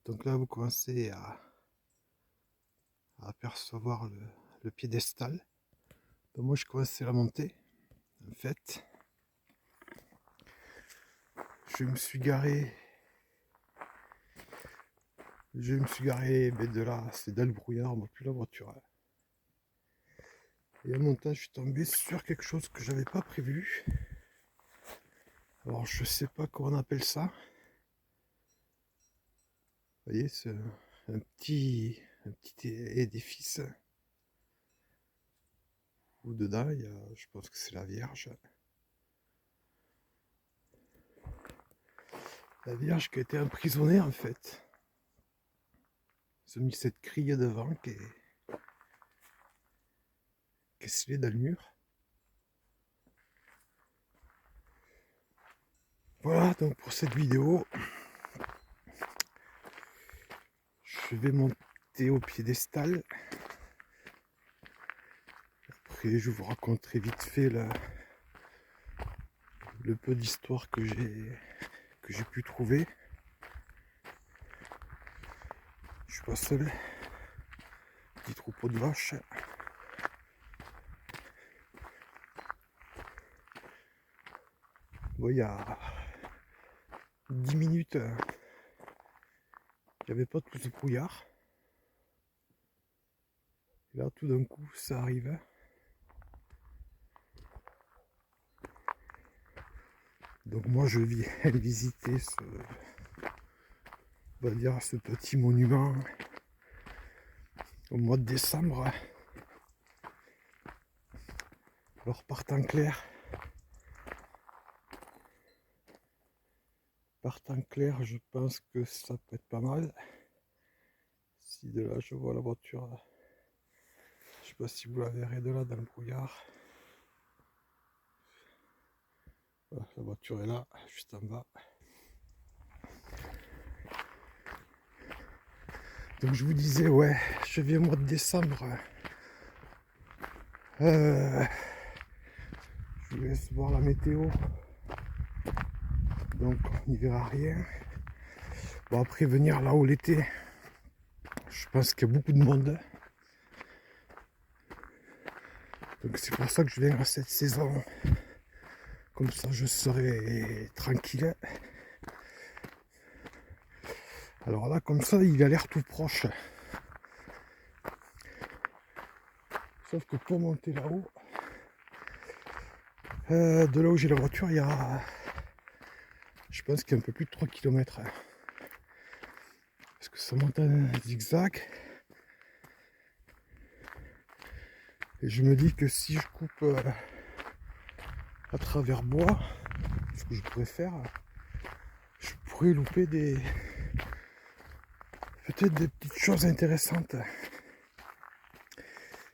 Donc là, vous commencez à apercevoir le piédestal. Donc moi, je commençais à la monter. En fait, je me suis garé. De là, c'est dans le brouillard, on voit plus la voiture. Et en montant, je suis tombé sur quelque chose que j'avais pas prévu. Alors, je sais pas comment on appelle ça. Vous voyez, c'est un petit édifice où dedans, je pense que c'est la Vierge. La Vierge qui a été emprisonnée en fait. Ils ont mis cette grille devant qui est scellée dans le mur. Voilà donc pour cette vidéo. Je vais monter au piédestal. Après je vous raconterai vite fait le peu d'histoire que j'ai pu trouver. Je suis pas seul. Petit troupeau de vaches. Bon, il y a 10 minutes, il n'y avait pas tout ce brouillard. Et là, tout d'un coup, ça arrive. Donc moi, je viens visiter on va dire, ce petit monument au mois de décembre. Alors, par temps clair, je pense que ça peut être pas mal. Si de là, je vois la voiture, je sais pas si vous la verrez de là dans le brouillard. Voilà, la voiture est là, juste en bas. Donc je vous disais, ouais, je viens au mois de décembre. Je vous laisse voir la météo. Donc on n'y verra rien. Bon, après venir là où l'été, je pense qu'il y a beaucoup de monde. Donc c'est pour ça que je viens à cette saison. Comme ça je serai tranquille. Alors là comme ça il a l'air tout proche. Sauf que pour monter là-haut, de là où j'ai la voiture, il y a, je pense qu'il y a un peu plus de 3 km. Parce que ça monte en zigzag. Et je me dis que si je coupe à travers bois, ce que je pourrais faire, je pourrais louper peut-être des petites choses intéressantes.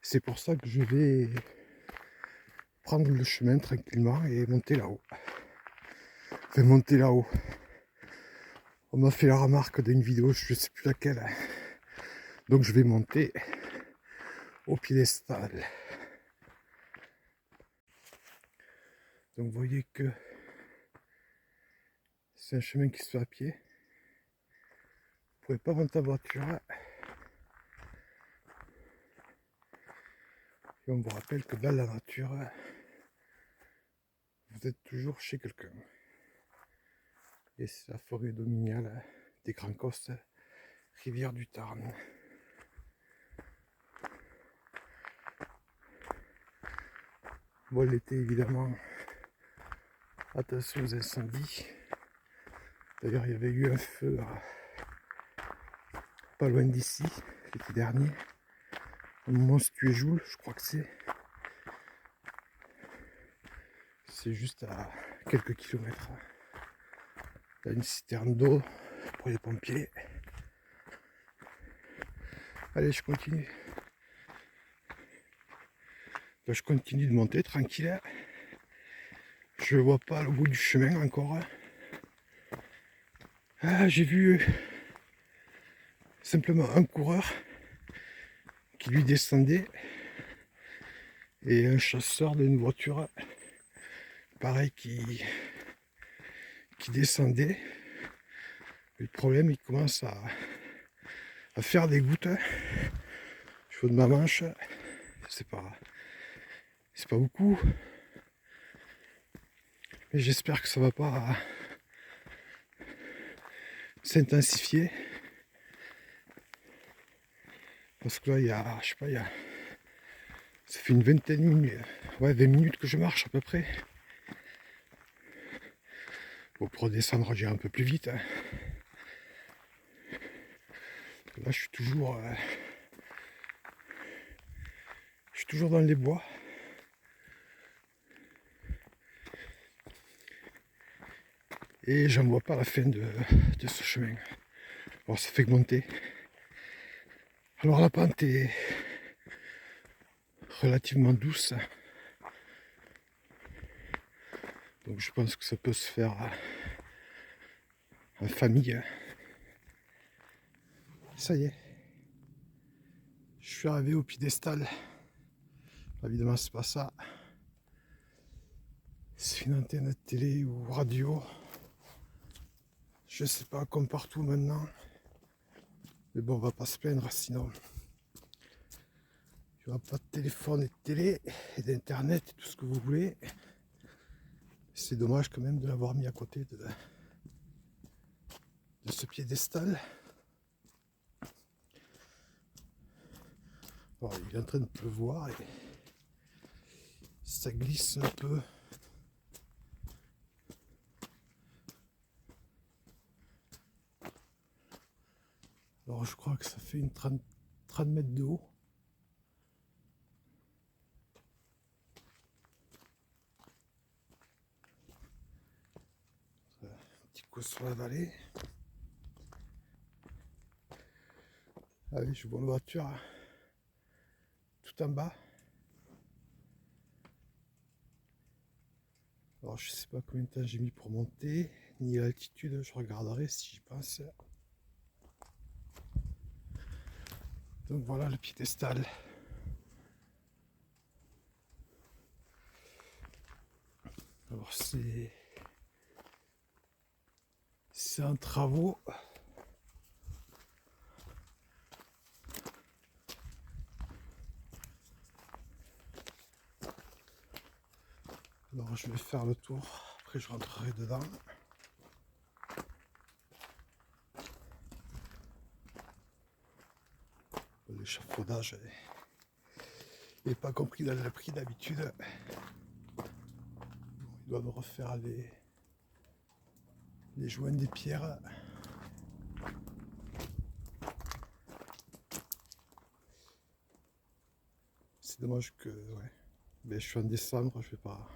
C'est pour ça que je vais prendre le chemin tranquillement et monter là-haut. Enfin, monter là-haut. On m'a fait la remarque d'une vidéo, je ne sais plus laquelle. Donc je vais monter au piédestal. Donc vous voyez que c'est un chemin qui se fait à pied. Vous ne pouvez pas monter en voiture. Et on vous rappelle que dans la nature, vous êtes toujours chez quelqu'un. Et c'est la forêt domaniale des Grands Costes, rivière du Tarn. Bon, l'été évidemment, attention aux incendies. D'ailleurs, il y avait eu un feu pas loin d'ici, l'été dernier. Un monstrueux Joule, je crois que c'est. C'est juste à quelques kilomètres. Il y a une citerne d'eau pour les pompiers. Allez, je continue. Là, je continue de monter tranquille. Je vois pas le bout du chemin encore. Ah, j'ai vu simplement un coureur qui lui descendait et un chasseur d'une voiture pareil qui descendait. Et le problème, il commence à faire des gouttes au niveau de ma manche. C'est pas beaucoup, mais j'espère que ça va pas s'intensifier, parce que là il y a, je sais pas, ça fait une vingtaine de minutes, ouais 20 minutes que je marche à peu près. Bon, pour redescendre j'ai un peu plus vite, hein. Là je suis toujours dans les bois. Et j'en vois pas la fin de ce chemin. Alors ça fait que monter. Alors la pente est relativement douce. Donc je pense que ça peut se faire en famille. Ça y est. Je suis arrivé au piédestal. Évidemment c'est pas ça. C'est une antenne de télé ou radio. Je sais pas, comme partout maintenant. Mais bon, on va pas se plaindre, sinon il n'y aura pas de téléphone et de télé et d'internet et tout ce que vous voulez. C'est dommage quand même de l'avoir mis à côté de ce piédestal. Bon, il est en train de pleuvoir et ça glisse un peu. Alors je crois que ça fait une 30 mètres de haut. Un petit coup sur la vallée. Ah oui, je vois une voiture tout en bas. Alors je sais pas combien de temps j'ai mis pour monter, ni l'altitude, je regarderai si j'y pense. Donc voilà le piédestal. Alors c'est en travaux. Alors je vais faire le tour, après je rentrerai dedans. L'échafaudage n'est pas compris dans le prix d'habitude. Ils doivent refaire les joints des pierres. C'est dommage que ouais. Mais je suis en décembre, je vais pas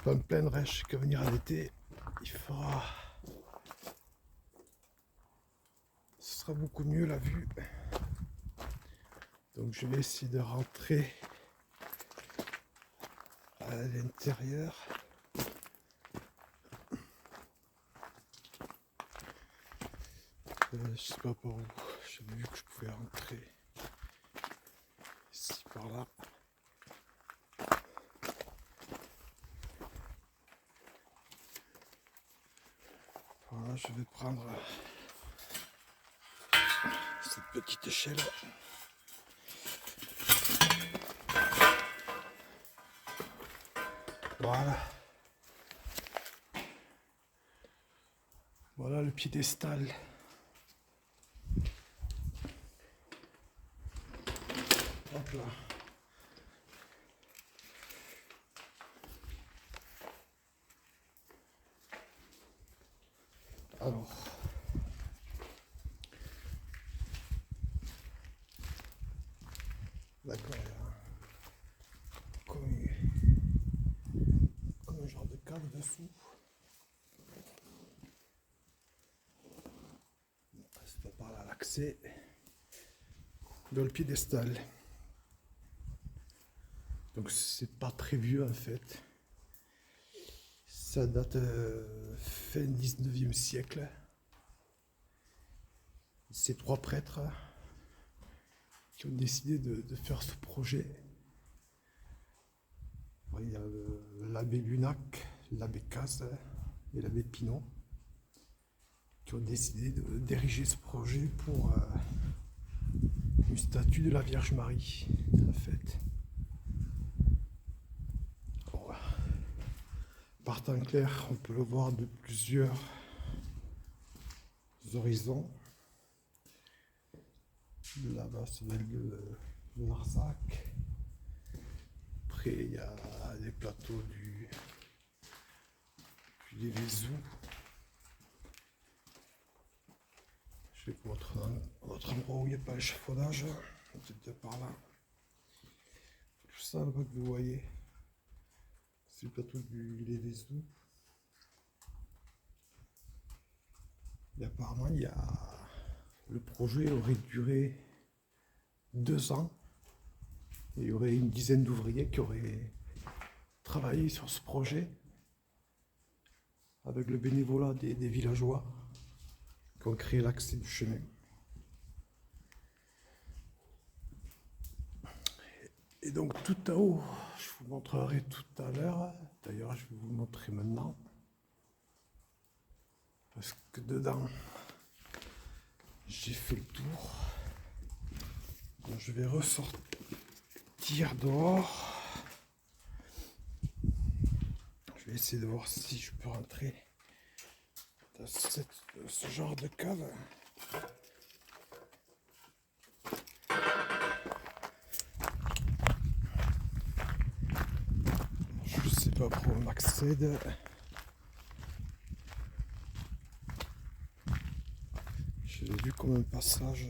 me plaindre, hein. Je sais qu'à venir à l'été, il fera. Ce sera beaucoup mieux la vue. Donc je vais essayer de rentrer à l'intérieur. Je sais pas par où. J'avais vu que je pouvais rentrer ici par là. Voilà, je vais prendre cette petite échelle. Voilà. Voilà le piédestal. Hop là. Alors. D'accord, il y a comme un genre de cave dessous. C'est pas par là l'accès dans le piédestal. Donc c'est pas très vieux en fait. Ça date fin 19e siècle. Ces trois prêtres qui ont décidé de faire ce projet. Il y a l'abbé Lunac, l'abbé Cazes et l'abbé Pinot qui ont décidé d'ériger ce projet pour une statue de la Vierge Marie, en fait. Bon, par temps clair, on peut le voir de plusieurs horizons. Là-bas, c'est le Larzac. Après, il y a les plateaux du Vézou. Je vais vous montrer un autre endroit où il n'y a pas l'échafaudage. Peut-être par là. Tout ça là-bas que vous voyez, c'est le plateau du Vézou. Et apparemment, le projet aurait duré 2 ans. Et il y aurait une dizaine d'ouvriers qui auraient travaillé sur ce projet avec le bénévolat des villageois qui ont créé l'accès du chemin. Et donc tout en haut, je vous montrerai tout à l'heure. D'ailleurs, je vais vous le montrer maintenant. Parce que dedans, j'ai fait le tour. Donc, je vais ressortir dehors. Je vais essayer de voir si je peux rentrer dans ce genre de cave. Je sais pas pourquoi on accède. Je l'ai vu comme un passage.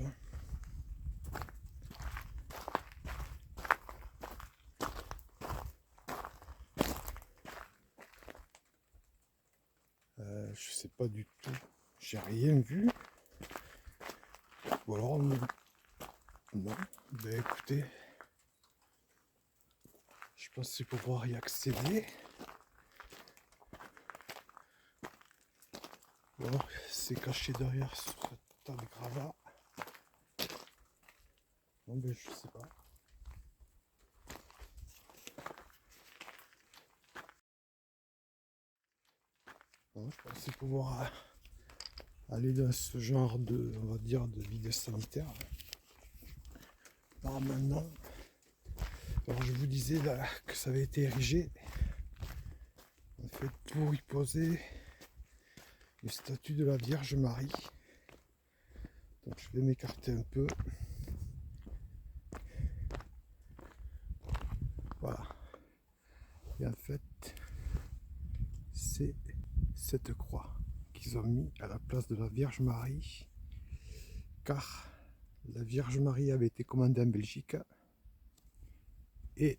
Je sais pas du tout. J'ai rien vu. Ou alors non. Ben écoutez, je pensais pouvoir y accéder. Ou alors c'est caché derrière ce tas de gravats. Non ben je sais pas. Non, je pensais pouvoir aller dans ce genre de, on va dire, de vide sanitaire. Alors maintenant, alors je vous disais là que ça avait été érigé en fait pour y poser une statue de la Vierge Marie. Donc je vais m'écarter un peu. Voilà. Et en fait, c'est cette croix qu'ils ont mis à la place de la Vierge Marie, car la Vierge Marie avait été commandée en Belgique et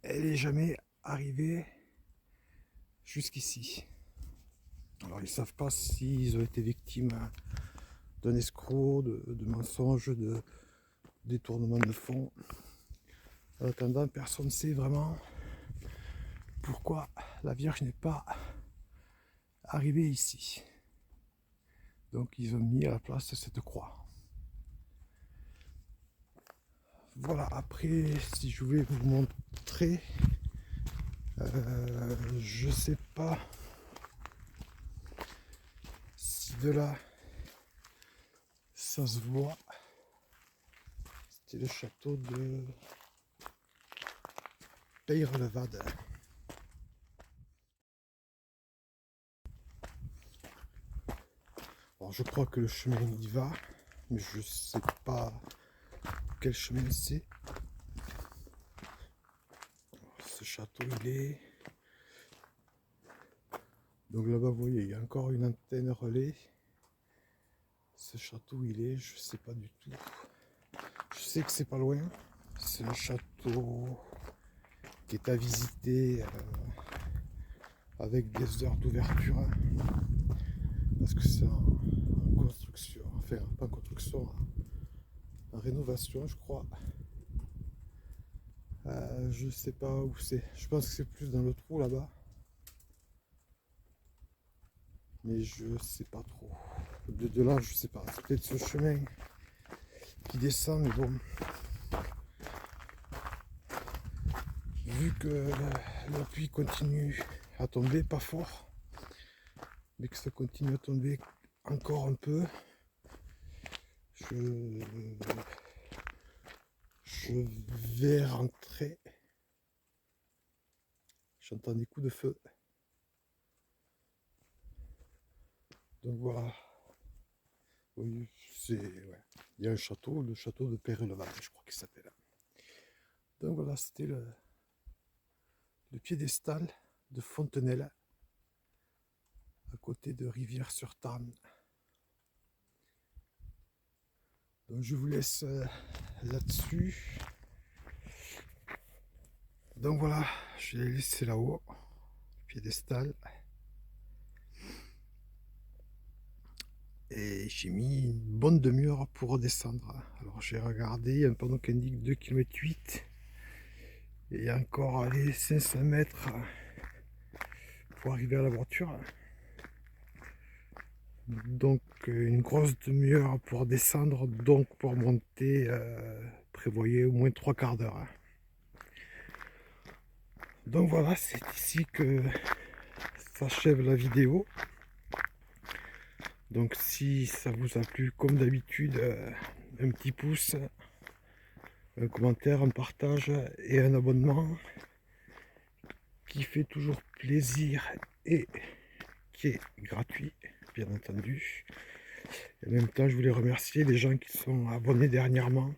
elle n'est jamais arrivée jusqu'ici. Alors ils ne savent pas s'ils ont été victimes d'un escroc, de mensonges, de détournement de fonds. En attendant, personne ne sait vraiment pourquoi la Vierge n'est pas arrivée ici. Donc ils ont mis à la place cette croix. Voilà, après si je voulais vous montrer, je sais pas si de là ça se voit. C'était le château de Peyrelevade. Alors je crois que le chemin y va, mais je sais pas quel chemin c'est. Ce château il est... Donc là-bas vous voyez il y a encore une antenne relais. Ce château il est, je sais pas du tout. Je sais que c'est pas loin. C'est un château qui est à visiter avec des heures d'ouverture. Parce que c'est en construction, enfin pas en construction, en rénovation je crois. Je sais pas où c'est. Je pense que c'est plus dans le trou là-bas. Mais je sais pas trop. De là, je sais pas. C'est peut-être ce chemin qui descend, mais bon. Vu que la pluie continue à tomber, pas fort, mais que ça continue à tomber encore un peu. Je vais rentrer. J'entends des coups de feu. Donc voilà. Oui, c'est. Ouais. Il y a un château, le château de Péreleval, je crois qu'il s'appelle. Donc voilà, c'était le piédestal de Fontenelle, à côté de Rivière-sur-Tarn. Donc je vous laisse là-dessus. Donc voilà, je l'ai laissé là-haut, piédestal. Et j'ai mis une bonne demi-heure pour redescendre. Alors j'ai regardé, il y a un panneau qui indique 2,8 km. Et il y a encore allez, 500 mètres pour arriver à la voiture. Donc une grosse demi-heure pour descendre, donc pour monter, prévoyez au moins 3 quarts d'heure. Donc voilà, c'est ici que s'achève la vidéo. Donc si ça vous a plu, comme d'habitude, un petit pouce, un commentaire, un partage et un abonnement qui fait toujours plaisir et qui est gratuit, bien entendu. Et en même temps, je voulais remercier les gens qui sont abonnés dernièrement.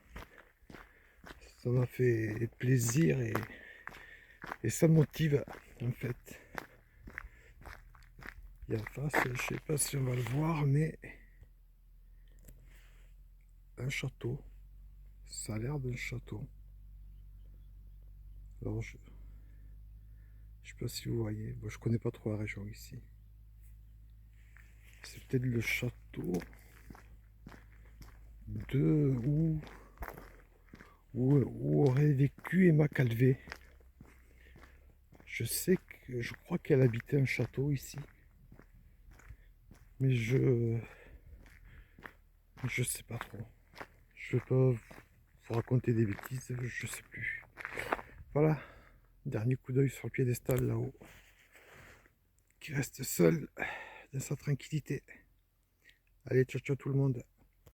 Ça m'a fait plaisir et ça me motive en fait. Il y a en face, je sais pas si on va le voir, mais un château. Ça a l'air d'un château. Alors je sais pas si vous voyez. Bon, je connais pas trop la région ici. C'est peut-être le château de où aurait vécu Emma Calvé. Je crois qu'elle habitait un château ici, mais je sais pas trop. Je vais pas vous raconter des bêtises, je sais plus. Voilà, dernier coup d'œil sur le piédestal là-haut, qui reste seul dans sa tranquillité. Allez, ciao ciao tout le monde.